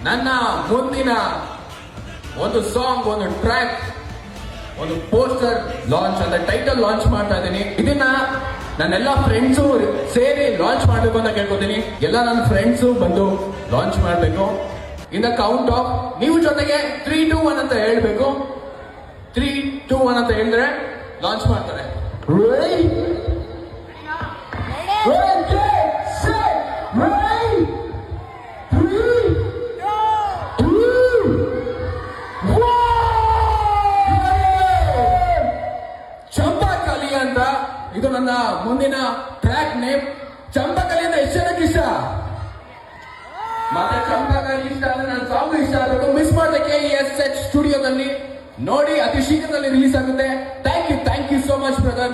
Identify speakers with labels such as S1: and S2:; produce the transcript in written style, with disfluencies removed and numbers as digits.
S1: ನನ್ನ ಮುಂದಿನ ಒಂದು ಸಾಂಗ್, ಒಂದು ಟ್ರ್ಯಾಕ್, ಒಂದು ಪೋಸ್ಟರ್ ಲಾಂಚ್ ಅಂತ ಟೈಟಲ್ ಲಾಂಚ್ ಮಾಡ್ತಾ ಇದ್ದೀನಿ. ಇದನ್ನ ನನ್ನೆಲ್ಲ ಫ್ರೆಂಡ್ಸು ಸೇರಿ ಲಾಂಚ್ ಮಾಡ್ಬೇಕು ಅಂತ ಕೇಳ್ಕೊತೀನಿ. ಎಲ್ಲ ನನ್ನ ಫ್ರೆಂಡ್ಸು ಬಂದು ಲಾಂಚ್ ಮಾಡ್ಬೇಕು. ಇನ್ ದ ಕೌಂಟ್ ಆಫ್, ನೀವು ಜೊತೆಗೆ 3, 2, 1 ಅಂತ ಹೇಳ್ಬೇಕು. 3, 2, 1 ಅಂತ ಹೇಳಿದ್ರೆ ಲಾಂಚ್ ಮಾಡ್ತಾರೆ. Ready? Ready, set, ready. 3, 2, 1. Champakali ಅಂತ ಇದು ನನ್ನ ಮುಂದಿನ ಟ್ರ್ಯಾಕ್ ನೇಮ್. ಚಂಪಾಕಲಿ ಅಂತ ಎಷ್ಟು ಜನಕ್ಕೆ ಇಷ್ಟ? ಮತ್ತೆ ಚಂಪಾಕಲಿ ಇಷ್ಟ ಅಂದ್ರೆ ನನ್ನ ಸಾಂಗ್ ಇಷ್ಟ ಆಗಬೇಕು. ಮಿಸ್ ಮಾಡದೆ KESH ಸ್ಟುಡಿಯೋದಲ್ಲಿ ನೋಡಿ, ಅತಿ ಶೀಘ್ರದಲ್ಲಿ ರಿಲೀಸ್ ಆಗುತ್ತೆ. Thank you so much brother.